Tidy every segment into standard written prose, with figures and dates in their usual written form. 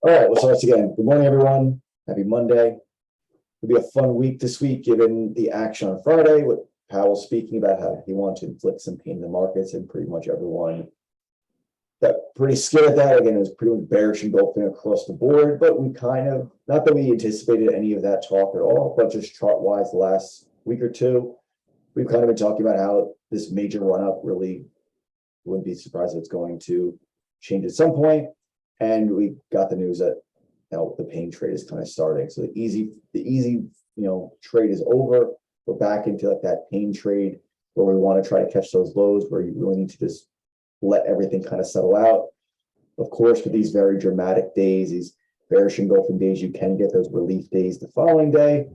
All right, well, so once again, good morning, everyone. Happy Monday. It'll be a fun week this week, given the action on Friday with Powell speaking about how he wanted to inflict some pain in the markets, and pretty much everyone got pretty scared at that. Again, it was pretty much bearish engulfing across the board, but we kind of, not that we anticipated any of that talk at all, but just chart-wise the last week or two, we've kind of been talking about how this major run-up really wouldn't be surprised if it's going to change at some point. And we got the news that the pain trade is kind of starting. So the easy trade is over. We're back into like that pain trade where we want to try to catch those lows, where you really need to just let everything kind of settle out. Of course, with these very dramatic days, these bearish engulfing days, you can get those relief days the following day,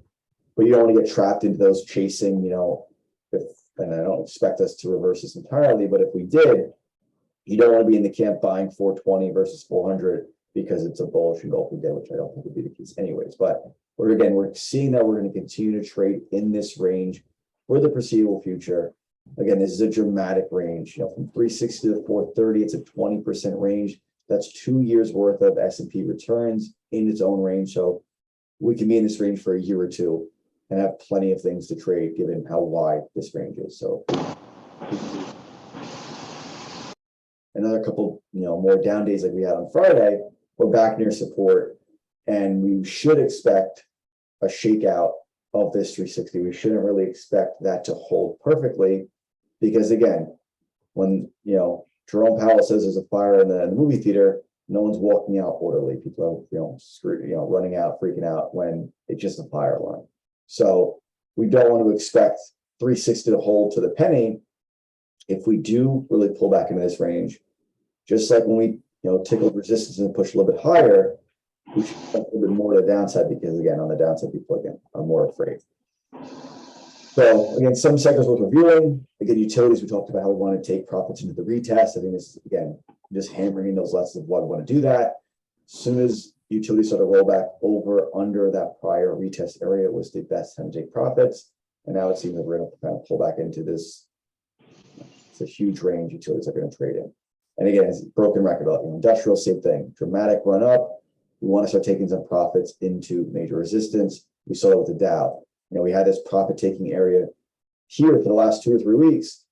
but you don't want to get trapped into those chasing, and I don't expect us to reverse this entirely, but if we did, you don't want to be in the camp buying 420 versus 400 because it's a bullish engulfing day, which I don't think would be the case anyways. But we're seeing that we're going to continue to trade in this range for the foreseeable future. Again, this is a dramatic range. From 360 to 430, it's a 20% range. That's 2 years worth of S&P returns in its own range. So we can be in this range for a year or two and have plenty of things to trade given how wide this range is. So another couple, more down days like we had on Friday, we're back near support, and we should expect a shakeout of this 360. We shouldn't really expect that to hold perfectly because, again, when Jerome Powell says there's a fire in the movie theater, no one's walking out orderly. People are running out, freaking out when it's just a fire alarm. So we don't want to expect 360 to hold to the penny. If we do really pull back into this range, just like when we tickle resistance and push a little bit higher, we should expect a little bit more to the downside because, again, on the downside, people again are more afraid. So again, some sectors worth reviewing. Again, utilities, we talked about how we want to take profits into the retest. I think this is, again, just hammering those lessons of why we want to do that. As soon as utilities sort of roll back under that prior retest area, was the best time to take profits. And now it seems like we're going to kind of pull back into this. It's a huge range utilities are going to trade in. And again, it's broken record. Industrial, same thing. Dramatic run up. We want to start taking some profits into major resistance. We saw it with the Dow. We had this profit taking area here for the last 2 or 3 weeks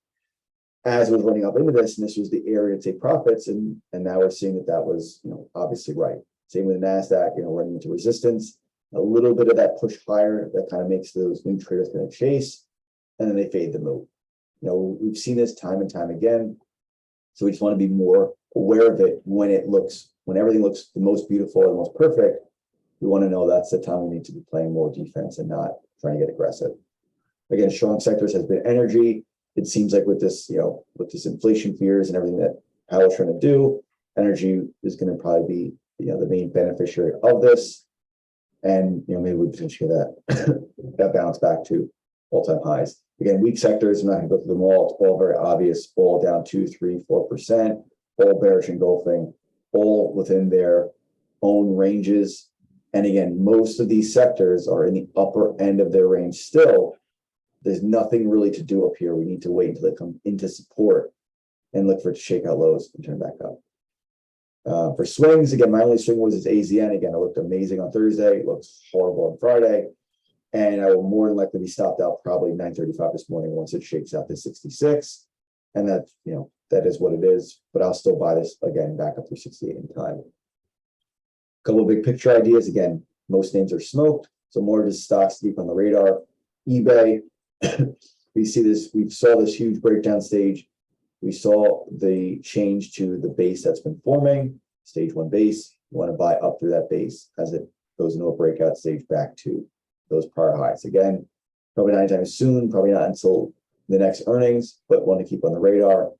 as it was running up into this, and this was the area to take profits. And now we're seeing that was, obviously right. Same with the NASDAQ, running into resistance. A little bit of that push higher that kind of makes those new traders going to chase, and then they fade the move. We've seen this time and time again. So we just want to be more aware of it when everything looks the most beautiful and most perfect. We want to know that's the time we need to be playing more defense and not trying to get aggressive. Again, strong sectors has been energy. It seems like with this inflation fears and everything that Powell's trying to do, energy is going to probably be the main beneficiary of this. And maybe we potentially that bounce back to all-time highs. Again, weak sectors, I'm not going to go through them all. It's all very obvious, all down 2, 3, 4%, all bearish engulfing, all within their own ranges. And again, most of these sectors are in the upper end of their range still. There's nothing really to do up here. We need to wait until they come into support and look for it to shake out lows and turn back up. For swings, again, my only swing was this ASII. Again, it looked amazing on Thursday. It looks horrible on Friday. And I will more than likely be stopped out probably 9:35 this morning once it shakes out to 66. And that, that is what it is. But I'll still buy this again back up to 68 in time. A couple of big picture ideas. Again, most names are smoked. So more just stocks deep on the radar. eBay, we saw this huge breakdown stage. We saw the change to the base that's been forming, stage 1 base. You want to buy up through that base as it goes into a breakout stage back to those prior highs. Again, probably not anytime soon, probably not until the next earnings, but want to keep on the radar.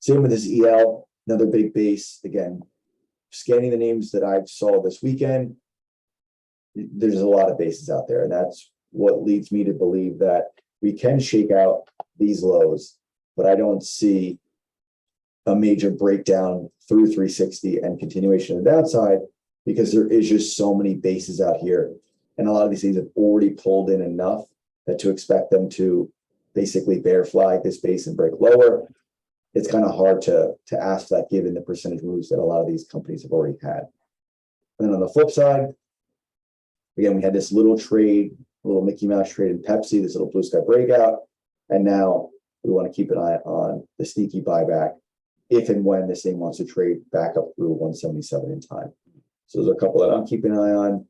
Same with this EL, another big base. Again, scanning the names that I saw this weekend, there's a lot of bases out there, and that's what leads me to believe that we can shake out these lows, but I don't see a major breakdown through 360 and continuation of the downside because there is just so many bases out here. And a lot of these things have already pulled in enough that to expect them to basically bear flag this base and break lower, it's kind of hard to ask that given the percentage moves that a lot of these companies have already had. And then on the flip side, again, we had this little trade, a little Mickey Mouse trade in Pepsi, this little blue sky breakout. And now we want to keep an eye on the sneaky buyback if and when this thing wants to trade back up through 177 in time. So there's a couple that I'm keeping an eye on.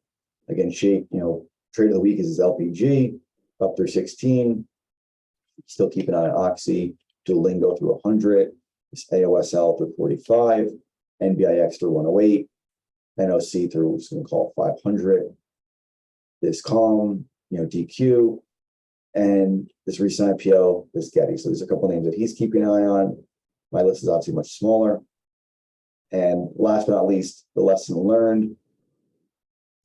Again, trade of the week is this LPG up through 16. Still keep an eye on Oxy, Duolingo through 100, this AOSL through 45, NBIX through 108, NOC through, we're just going to call it 500, this Calm, DQ, and this recent IPO, this Getty. So there's a couple names that he's keeping an eye on. My list is obviously much smaller. And last but not least, the lesson learned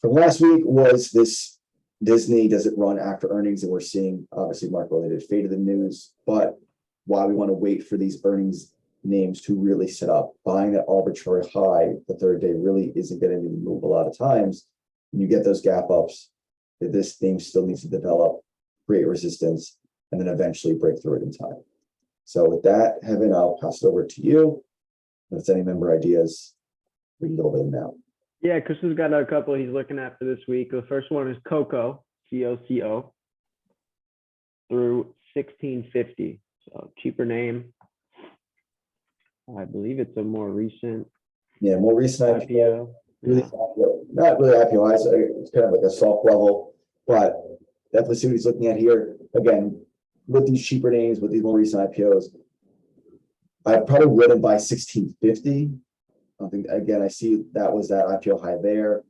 from last week was this Disney doesn't run after earnings, and we're seeing obviously market-related fade of the news. But why we want to wait for these earnings names to really set up, buying that arbitrary high the third day really isn't going to move a lot of times. When you get those gap ups, that this name still needs to develop, create resistance, and then eventually break through it in time. So with that, Heaven, I'll pass it over to you. If it's any member ideas, we can go over them now. Yeah, Chris has got a couple he's looking at for this week. The first one is COCO, COCO, through 1650. So cheaper name. I believe it's a more recent. Yeah, more recent IPO. Really, not really IPO. It's kind of like a soft level, but definitely see what he's looking at here. Again, with these cheaper names, with these more recent IPOs, I probably wouldn't buy 1650. I think, again, I see that was that IPO high there,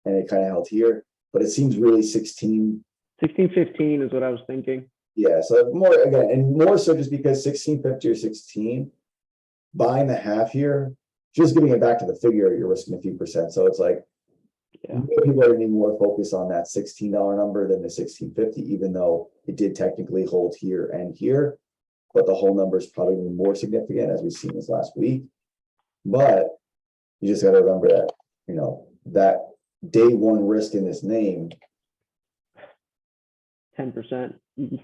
and it kind of held here, but it seems really 1615 is what I was thinking. Yeah, so more again, and more so just because 1650 or 16, buying the half here, just giving it back to the figure, you're risking a few percent. So it's like, people are going to be more focused on that $16 number than the 1650, even though it did technically hold here and here, but the whole number is probably more significant as we've seen this last week. But you just got to remember that, that day one risk in this name. 10%,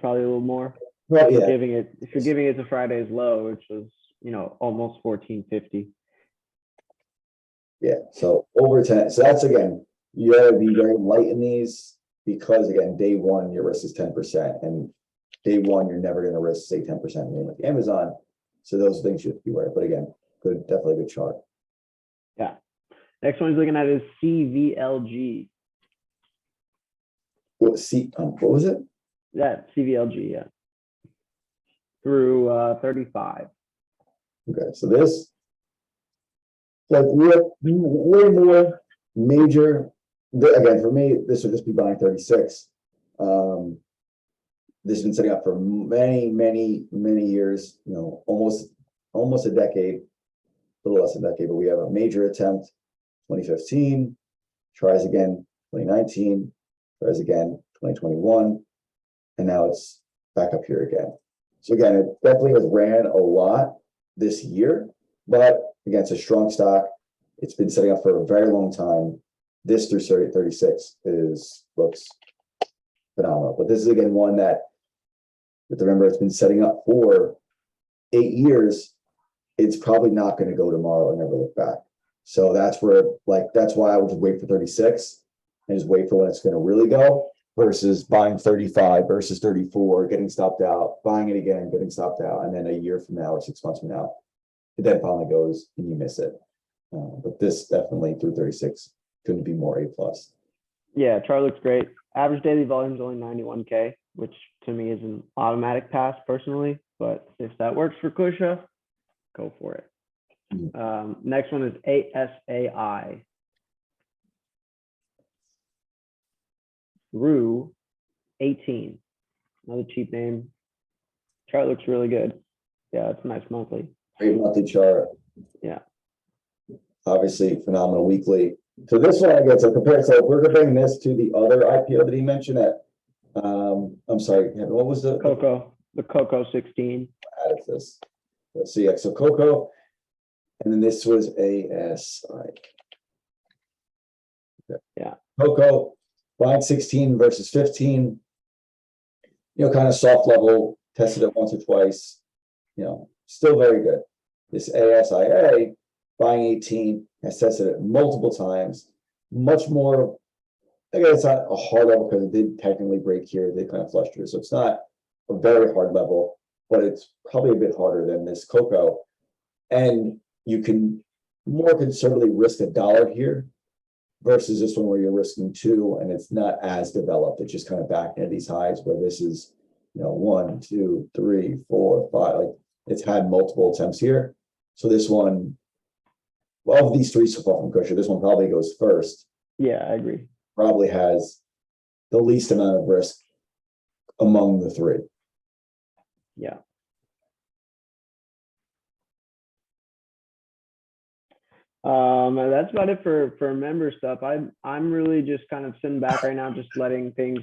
probably a little more. Well, if you're giving it to Friday's low, which was, almost 1450. Yeah, so over 10. So that's, again, you got to be very light in these because, again, day one, your risk is 10%. And day one, you're never going to risk, say, 10% in like Amazon. So those things you have to be aware of. But again, definitely a good chart. Yeah. Next one he's looking at is CVLG. What was it? Yeah, CVLG, yeah. Through 35. Okay, so this, like, way more major. Again, for me, this would just be buying 36. This has been setting up for many, many, many years. Almost a decade, a little less than a decade. But we have a major attempt, 2015, tries again, 2019, tries again, 2021, and now it's back up here again. So again, it definitely has ran a lot this year, but again, it's a strong stock. It's been setting up for a very long time. This through 36 looks phenomenal. But this is again one that, remember, it's been setting up for 8 years. It's probably not going to go tomorrow and never look back. So that's why I would just wait for 36 and just wait for when it's going to really go, versus buying 35 versus 34, getting stopped out, buying it again, getting stopped out, and then a year from now or 6 months from now, it then finally goes and you miss it. But this definitely through 36 couldn't be more A+. Yeah, chart looks great. Average daily volume is only 91K, which to me is an automatic pass personally, but if that works for Kusha, go for it. Next one is ASII. Through 18. Another cheap name. Chart looks really good. Yeah, it's a nice monthly. Great monthly chart. Yeah. Obviously, phenomenal weekly. So this one, I guess, if we're comparing this to the other IPO that he mentioned at, I'm sorry, what was the COCO? The COCO 16. Added this. Let's see. So COCO, and then this was ASII. Okay. Yeah. COCO, buying 16 versus 15. Kind of soft level. Tested it once or twice. Still very good. This ASIA, buying 18, has tested it multiple times, much more, I guess it's not a hard level because it did technically break here, it did kind of flush through. So it's not a very hard level, but it's probably a bit harder than this COCO. And you can more conservatively risk $1 here versus this one where you're risking 2 and it's not as developed. It's just kind of back near these highs where this is, 1, 2, 3, 4, 5. Like it's had multiple attempts here. So this one, well, of these 3 so far from Kusha, this one probably goes first. Yeah, I agree. Probably has the least amount of risk among the 3. Yeah. That's about it for member stuff. I'm really just kind of sitting back right now, just letting things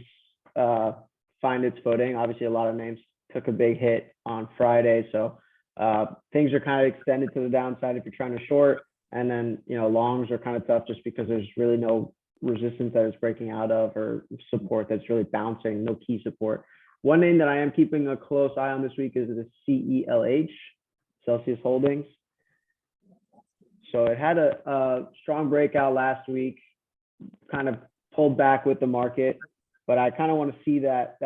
find its footing. Obviously, a lot of names took a big hit on Friday, so things are kind of extended to the downside if you're trying to short, and then longs are kind of tough just because there's really no resistance that it's breaking out of or support that's really bouncing, no key support. One name that I am keeping a close eye on this week is the CELH, Celsius Holdings. So it had a strong breakout last week, kind of pulled back with the market, but I kind of want to see that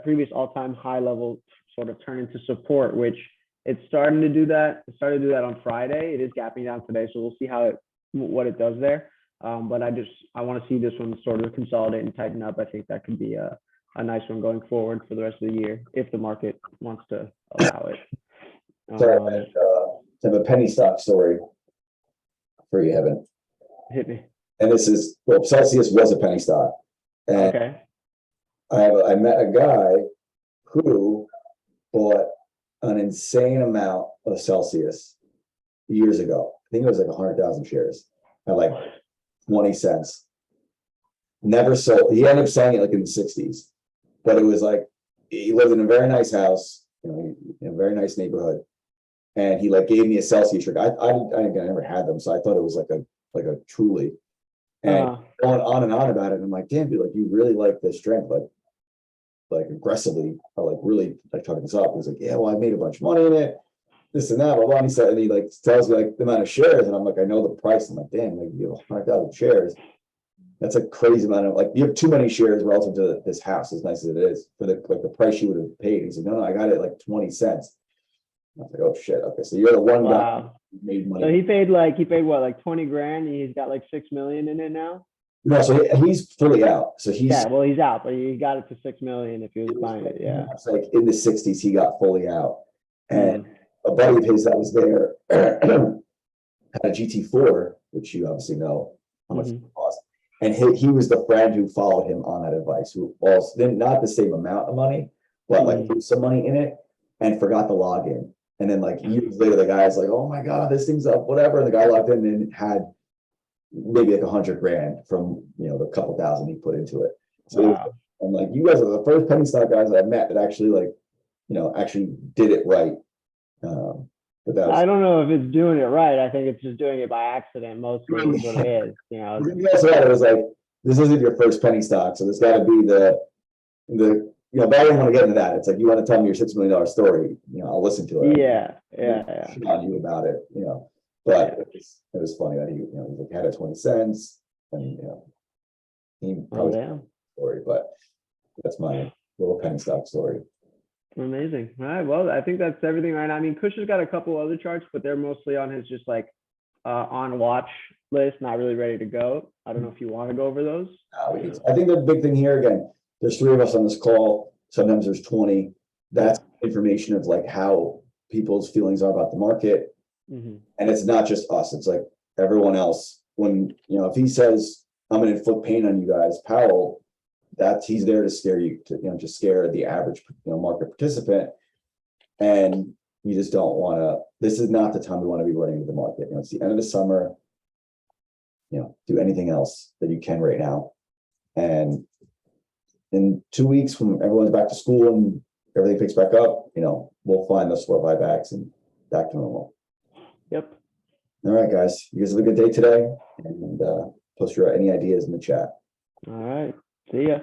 previous all-time high level sort of turn into support, which it's starting to do that. It started to do that on Friday. It is gapping down today, so we'll see what it does there. But I want to see this one sort of consolidate and tighten up. I think that could be a nice one going forward for the rest of the year if the market wants to allow it. Sorry, I have a penny stock story for you, Evan. Hit me. And this is, well, Celsius was a penny stock. And Okay. I met a guy who bought an insane amount of Celsius years ago. I think it was like 100,000 shares at like 20 cents. Never sold. He ended up selling it like in the 60s. But it was like, he lived in a very nice house, in a very nice neighborhood. And he like gave me a Celsius drink. I never had them, so I thought it was like a Truly. And going on and on about it, and I'm like, damn, dude, like you really like this drink, like aggressively, or like really like talking this up. He's like, yeah, well, I made a bunch of money in it, this and that, blah blah. And he said, and he like tells me like the amount of shares, and I'm like, I know the price. I'm like, damn, like you have 100,000 shares. That's a crazy amount of, like, you have too many shares relative to this house, as nice as it is, for the price you would have paid. He said, no, I got it like 20 cents. I was like, oh shit, okay, so you're the one guy who made money. So he paid what, like 20 grand? He's got like 6 million in it now. No, so he's fully out. So he's he's out, but he got it to 6 million if he was buying it. Yeah, it's like in the 60s, he got fully out, and a buddy of his that was there had a GT4, which you obviously know how much it cost. And he was the friend who followed him on that advice, who also not the same amount of money, but like put some money in it and forgot to log in. And then like years later, the guy's like, oh my God, this thing's up, whatever. And the guy logged in and had maybe like 100 grand from, the couple thousand he put into it. So I'm like, you guys are the first penny stock guys I've met that actually actually did it right. But that was, I don't know if it's doing it right. I think it's just doing it by accident. Mostly is what it is. It was like, this isn't your first penny stock, so there's got to be the but I don't want to get into that. It's like, you want to tell me your $6 million story, I'll listen to it. Yeah. On you about it, but it was funny that he had it 20 cents, and he probably story, but that's my little penny stock story. Amazing. All right. Well, I think that's everything right now. I mean, Kush has got a couple other charts, but they're mostly on his just like on watch list, not really ready to go. I don't know if you want to go over those. I think the big thing here, again, there's 3 of us on this call. Sometimes there's 20. That's information of like how people's feelings are about the market. And it's not just us. It's like everyone else. When, if he says, I'm going to inflict pain on you guys, Powell, he's there to scare you, to, just scare the average, market participant. And you just don't want to, this is not the time we want to be running into the market. It's the end of the summer, do anything else that you can right now. And in 2 weeks, when everyone's back to school and everything picks back up, we'll find those 4 buybacks and back to normal. Yep. All right, guys. You guys have a good day today, and post any ideas in the chat. All right. See ya.